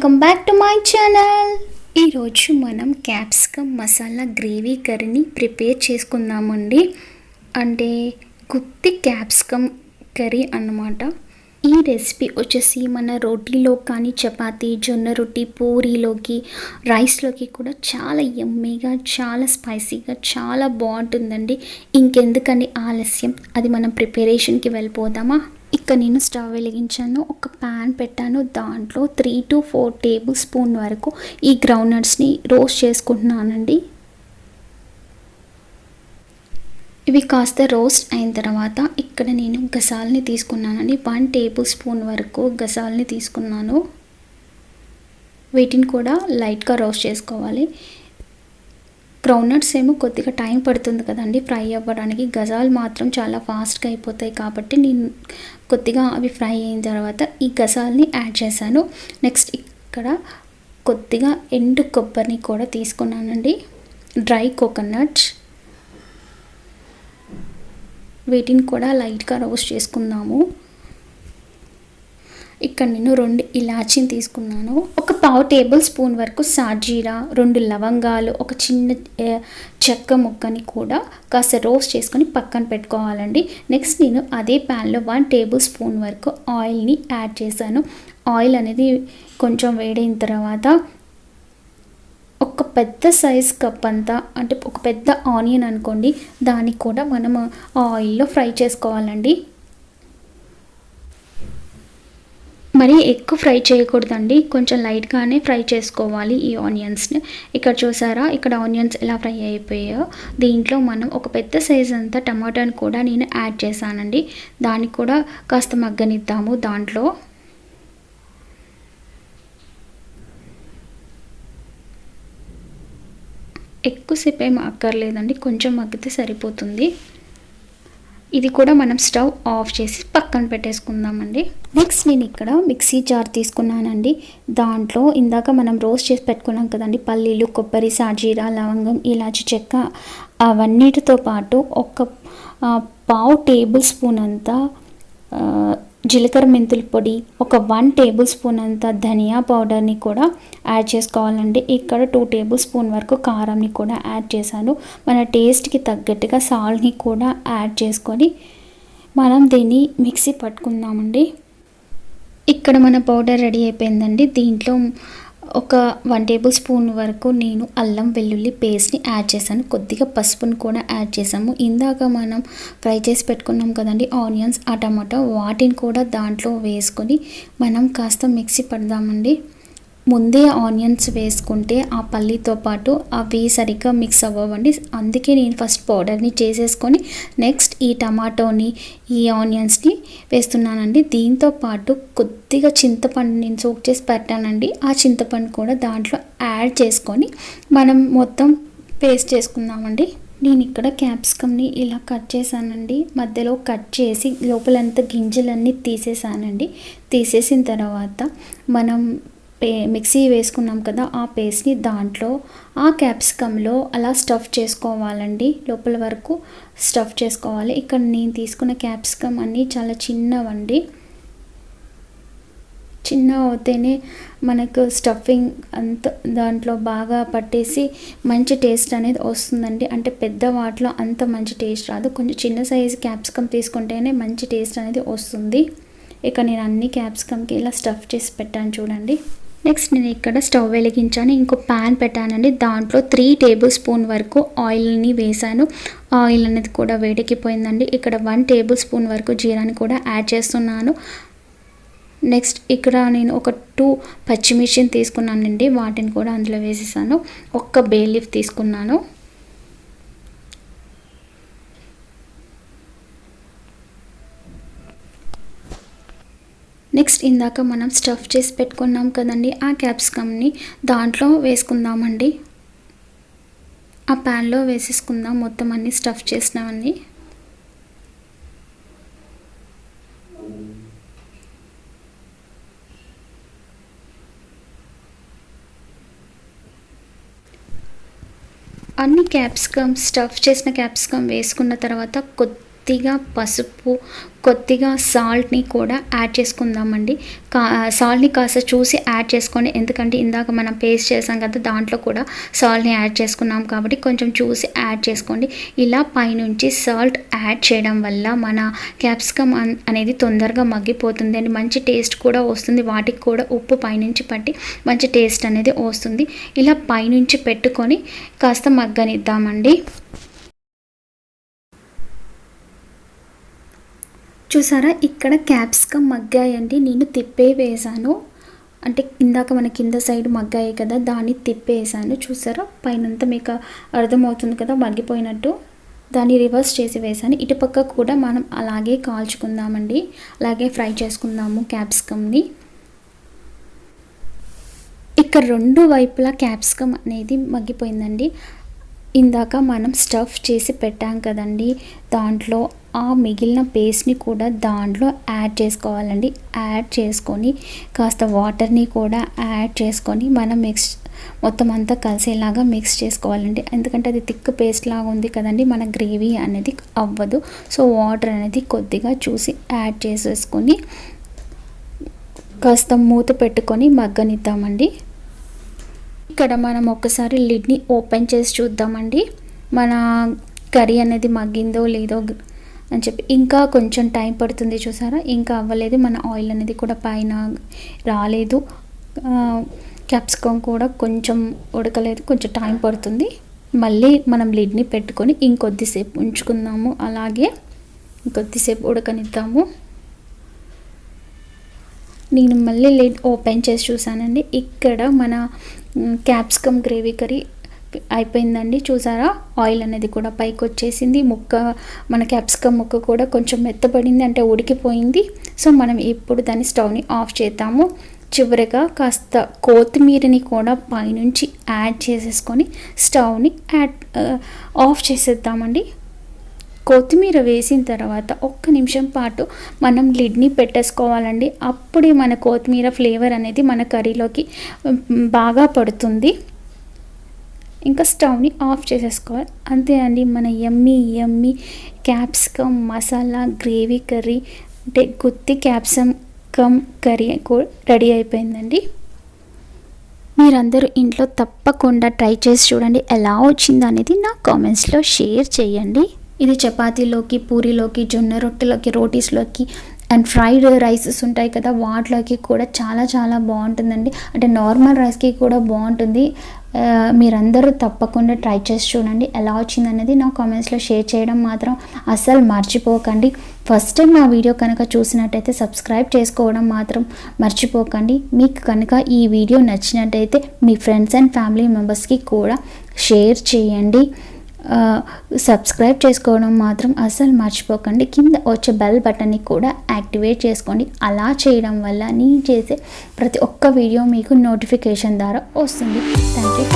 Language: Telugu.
Welcome back to my channel. ఈరోజు మనం క్యాప్సికమ్ మసాలా గ్రేవీ కర్రీని ప్రిపేర్ చేసుకుందామండి. అంటే గుత్తి క్యాప్సికమ్ కర్రీ అన్నమాట. ఈ రెసిపీ వచ్చేసి మన రోటీలో కానీ చపాతీ, జొన్న రొట్టి, పూరీలోకి, రైస్లోకి కూడా చాలా యమ్మీగా, చాలా స్పైసీగా, చాలా బాగుంటుందండి. ఇంకెందుకని ఆలస్యం, అది మనం ప్రిపరేషన్కి వెళ్ళిపోదామా. ఇక్కడ నేను స్టవ్ వెలిగించాను, ఒక ప్యాన్ పెట్టాను. దాంట్లో 3 to 4 టేబుల్ స్పూన్ వరకు ఈ గ్రౌండ్నట్స్ని రోస్ట్ చేసుకుంటున్నానండి. ఇవి కాస్త రోస్ట్ అయిన తర్వాత ఇక్కడ నేను గసాలని తీసుకున్నానండి. 1 టేబుల్ స్పూన్ వరకు గసాలని తీసుకున్నాను. వీటిని కూడా లైట్గా రోస్ట్ చేసుకోవాలి. గ్రౌండ్నట్స్ ఏమో కొద్దిగా టైం పడుతుంది కదండి ఫ్రై అవ్వడానికి. గసాలు మాత్రం చాలా ఫాస్ట్గా అయిపోతాయి కాబట్టి నేను కొద్దిగా అవి ఫ్రై అయిన తర్వాత ఈ గసాలని యాడ్ చేశాను. నెక్స్ట్ ఇక్కడ కొద్దిగా ఎండు కొబ్బరిని కూడా తీసుకున్నానండి, డ్రై కోకోనట్స్. వీటిని కూడా లైట్గా రోస్ట్ చేసుకుందాము. ఇక్కడ నేను 2 ఇలాచీని తీసుకున్నాను, ఒక 1/2 టేబుల్ స్పూన్ వరకు సాజీరా, 2 లవంగాలు, ఒక చిన్న చెక్క ముక్కని కూడా కాస్త రోస్ట్ చేసుకొని పక్కన పెట్టుకోవాలండి. నెక్స్ట్ నేను అదే ప్యాన్లో 1 టేబుల్ స్పూన్ వరకు ఆయిల్ని యాడ్ చేశాను. ఆయిల్ అనేది కొంచెం వేడైన తర్వాత ఒక పెద్ద సైజ్ కప్ అంతా, అంటే ఒక పెద్ద ఆనియన్ అనుకోండి, దాన్ని కూడా మనం ఆయిల్లో ఫ్రై చేసుకోవాలండి. మరి ఎక్కువ ఫ్రై చేయకూడదండి, కొంచెం లైట్గానే ఫ్రై చేసుకోవాలి ఈ ఆనియన్స్ని. ఇక్కడ చూసారా, ఇక్కడ ఆనియన్స్ ఎలా ఫ్రై అయిపోయాయో. దీంట్లో మనం ఒక పెద్ద సైజ్ అంతా టమాటాని కూడా నేను యాడ్ చేశానండి. దాన్ని కూడా కాస్త మగ్గనిద్దాము. దాంట్లో ఎక్కువసేపు ఏం అక్కర్లేదండి, కొంచెం మగ్గితే సరిపోతుంది. ఇది కూడా మనం స్టవ్ ఆఫ్ చేసి పక్కన పెట్టేసుకుందామండి. నెక్స్ట్ నేను ఇక్కడ మిక్సీ జార్ తీసుకున్నానండి. దాంట్లో ఇందాక మనం రోస్ట్ చేసి పెట్టుకున్నాం కదండి, పల్లీలు, కొబ్బరి, సాజీరా, లవంగం, ఇలాచి చెక్క, అవన్నిటితో పాటు ఒక 1/2 టేబుల్ స్పూన్ అంతా జీలకర్ర మెంతుల పొడి, ఒక 1 టేబుల్ స్పూన్ అంతా ధనియా పౌడర్ని కూడా యాడ్ చేసుకోవాలండి. ఇక్కడ 2 టేబుల్ స్పూన్ వరకు కారంని కూడా యాడ్ చేశాను. మన టేస్ట్కి తగ్గట్టుగా సాల్ట్ని కూడా యాడ్ చేసుకొని మనం దీన్ని మిక్సీ పట్టుకుందామండి. ఇక్కడ మన పౌడర్ రెడీ అయిపోయిందండి. దీంట్లో ఒక 1 టేబుల్ స్పూన్ వరకు నేను అల్లం వెల్లుల్లి పేస్ట్ని యాడ్ చేశాను. కొద్దిగా పసుపుని కూడా యాడ్ చేసాము. ఇందాక మనం ఫ్రై చేసి పెట్టుకున్నాం కదండి ఆనియన్స్, ఆ టమాటో, వాటిని కూడా దాంట్లో వేసుకొని మనం కాస్త మిక్సీ పడదామండి. ముందే ఆనియన్స్ వేసుకుంటే ఆ పల్లీతో పాటు అవి సరిగ్గా మిక్స్ అవ్వండి. అందుకే నేను ఫస్ట్ పౌడర్ని చేసేసుకొని నెక్స్ట్ ఈ టమాటోని, ఈ ఆనియన్స్ని వేస్తున్నానండి. దీంతో పాటు కొద్దిగా చింతపండు నేను సోక్ చేసి పెట్టానండి. ఆ చింతపండు కూడా దాంట్లో యాడ్ చేసుకొని మనం మొత్తం పేస్ట్ చేసుకుందామండి. నేను ఇక్కడ క్యాప్సికమ్ని ఇలా కట్ చేశానండి. మధ్యలో కట్ చేసి లోపలంతా గింజలన్నీ తీసేసానండి. తీసేసిన తర్వాత మనం మిక్సీ వేసుకున్నాం కదా, ఆ పేస్ట్ని దాంట్లో ఆ క్యాప్సికంలో అలా స్టఫ్ చేసుకోవాలండి. లోపల వరకు స్టఫ్ చేసుకోవాలి. ఇక్కడ నేను తీసుకున్న క్యాప్సికమ్ అన్నీ చాలా చిన్నవండి. చిన్న అవుతేనే మనకు స్టఫింగ్ అంత దాంట్లో బాగా పట్టేసి మంచి టేస్ట్ అనేది వస్తుందండి. అంటే పెద్ద వాటిలో అంత మంచి టేస్ట్ రాదు. కొంచెం చిన్న సైజు క్యాప్సికమ్ తీసుకుంటేనే మంచి టేస్ట్ అనేది వస్తుంది. ఇక నేను అన్ని క్యాప్సికమ్కి ఇలా స్టఫ్ చేసి పెట్టాను చూడండి. నెక్స్ట్ నేను ఇక్కడ స్టవ్ వెలిగించాను, ఇంకో ప్యాన్ పెట్టానండి. దాంట్లో 3 టేబుల్ స్పూన్ వరకు ఆయిల్ని వేసాను. ఆయిల్ అనేది కూడా వేడెక్కిపోయిందండి. ఇక్కడ 1 టేబుల్ స్పూన్ వరకు జీరాని కూడా యాడ్ చేస్తున్నాను. నెక్స్ట్ ఇక్కడ నేను ఒక 2 పచ్చిమిర్చిని తీసుకున్నానండి, వాటిని కూడా అందులో వేసేసాను. ఒక్క బే లీఫ్ తీసుకున్నాను. నెక్స్ట్ ఇందాక మనం స్టఫ్ చేసి పెట్టుకున్నాం కదండి ఆ క్యాప్సికమ్ని దాంట్లో వేసుకుందామండి. ఆ ప్యాన్లో వేసేసుకుందాం మొత్తం అన్నీ స్టఫ్ చేసినవన్నీ. అన్ని క్యాప్సికమ్ స్టఫ్ చేసిన క్యాప్సికమ్ వేసుకున్న తర్వాత కొద్దిగా పసుపు, కొద్దిగా సాల్ట్ని కూడా యాడ్ చేసుకుందామండి. సాల్ట్ని కాస్త చూసి యాడ్ చేసుకోండి, ఎందుకంటే ఇందాక మనం పేస్ట్ చేసాం కదా, దాంట్లో కూడా సాల్ట్ని యాడ్ చేసుకున్నాం కాబట్టి కొంచెం చూసి యాడ్ చేసుకోండి. ఇలా పైనుంచి సాల్ట్ యాడ్ చేయడం వల్ల మన క్యాప్సికమ్ అనేది తొందరగా మగ్గిపోతుంది అండి. మంచి టేస్ట్ కూడా వస్తుంది, వాటికి కూడా ఉప్పు పైనుంచి పట్టి మంచి టేస్ట్ అనేది వస్తుంది. ఇలా పైనుంచి పెట్టుకొని కాస్త మగ్గనిద్దామండి. చూసారా, ఇక్కడ క్యాప్సికమ్ మగ్గాయండి. నేను తిప్పే వేసాను, అంటే ఇందాక మన కింద సైడ్ మగ్గాయి కదా, దాన్ని తిప్పేసాను. చూసారా, పైనంతా మీకు అర్థమవుతుంది కదా మగ్గిపోయినట్టు. దాన్ని రివర్స్ చేసి వేసాను. ఇటుపక్క కూడా మనం అలాగే కాల్చుకుందామండి, అలాగే ఫ్రై చేసుకుందాము క్యాప్సికమ్ని. ఇక్కడ రెండు వైపులా క్యాప్సికమ్ అనేది మగ్గిపోయిందండి. ఇందాక మనం స్టఫ్ చేసి పెట్టాం కదండి, దాంట్లో ఆ మిగిలిన పేస్ట్ని కూడా దాంట్లో యాడ్ చేసుకోవాలండి. యాడ్ చేసుకొని కాస్త వాటర్ని కూడా యాడ్ చేసుకొని మనం మొత్తం అంతా కలిసేలాగా మిక్స్ చేసుకోవాలండి. ఎందుకంటే అది థిక్ పేస్ట్ లాగా ఉంది కదండి, మన గ్రేవీ అనేది అవ్వదు. సో వాటర్ అనేది కొద్దిగా చూసి యాడ్ చేసేసుకొని కాస్త మూత పెట్టుకొని మగ్గనిద్దామండి. ఇక్కడ మనం ఒకసారి లిడ్ని ఓపెన్ చేసి చూద్దామండి, మన కర్రీ అనేది మగ్గిందో లేదో అని చెప్పి. ఇంకా కొంచెం టైం పడుతుంది. చూసారా, ఇంకా అవ్వలేదు, మన ఆయిల్ అనేది కూడా పైన రాలేదు, క్యాప్సికమ్ కూడా కొంచెం ఉడకలేదు, కొంచెం టైం పడుతుంది. మళ్ళీ మనం లిడ్ని పెట్టుకొని ఇంకొద్దిసేపు ఉంచుకుందాము, అలాగే ఇంకొద్దిసేపు ఉడకనిద్దాము. నేను మళ్ళీ లిడ్ ఓపెన్ చేసి చూసానండి. ఇక్కడ మన క్యాప్సికమ్ గ్రేవీ కర్రీ అయిపోయిందండి. చూసారా, ఆయిల్ అనేది కూడా పైకి వచ్చేసింది, మన క్యాప్సికమ్ ముక్క కూడా కొంచెం మెత్తపడింది, అంటే ఉడికిపోయింది. సో మనం ఇప్పుడు దాన్ని స్టవ్ని ఆఫ్ చేద్దాము. చివరిగా కాస్త కొత్తిమీరని కూడా పైనుంచి యాడ్ చేసేసుకొని స్టవ్ని ఆఫ్ చేసేద్దామండి. కొత్తిమీర వేసిన తర్వాత 1 నిమిషం పాటు మనం లిడ్ని పెట్టేసుకోవాలండి. అప్పుడే మన కొత్తిమీర ఫ్లేవర్ అనేది మన కర్రీలోకి బాగా పడుతుంది. ఇంకా స్టవ్ని ఆఫ్ చేసేసుకోవాలి, అంతే అండి. మన యమ్మీ క్యాప్సికమ్ మసాలా గ్రేవీ కర్రీ, అంటే గుత్తి క్యాప్సికమ్ కర్రీ రెడీ అయిపోయిందండి. మీరందరూ ఇంట్లో తప్పకుండా ట్రై చేసి చూడండి, ఎలా వచ్చిందో అనేది నా కామెంట్స్లో షేర్ చేయండి. ఇది చపాతీలోకి, పూరీలోకి, జొన్న రొట్టెలోకి, రోటీస్లోకి అండ్ ఫ్రైడ్ రైసెస్ ఉంటాయి కదా, వాటిలోకి కూడా చాలా చాలా బాగుంటుందండి. అంటే నార్మల్ రైస్కి కూడా బాగుంటుంది. మీరందరూ తప్పకుండా ట్రై చేసి చూడండి, ఎలా వచ్చిందనేది నా కామెంట్స్లో షేర్ చేయడం మాత్రం అస్సలు మర్చిపోకండి. ఫస్ట్ టైం నా వీడియో కనుక చూసినట్టయితే సబ్స్క్రైబ్ చేసుకోవడం మాత్రం మర్చిపోకండి. మీకు కనుక ఈ వీడియో నచ్చినట్టయితే మీ ఫ్రెండ్స్ అండ్ ఫ్యామిలీ మెంబర్స్కి కూడా షేర్ చేయండి. సబ్స్క్రైబ్ చేసుకోవడం మాత్రం అస్సలు మర్చిపోకండి. కింద వచ్చే బెల్ బటన్ని కూడా యాక్టివేట్ చేసుకోండి. అలా చేయడం వల్ల నేను చేసే ప్రతి ఒక్క వీడియో మీకు నోటిఫికేషన్ ద్వారా వస్తుంది. Thank you.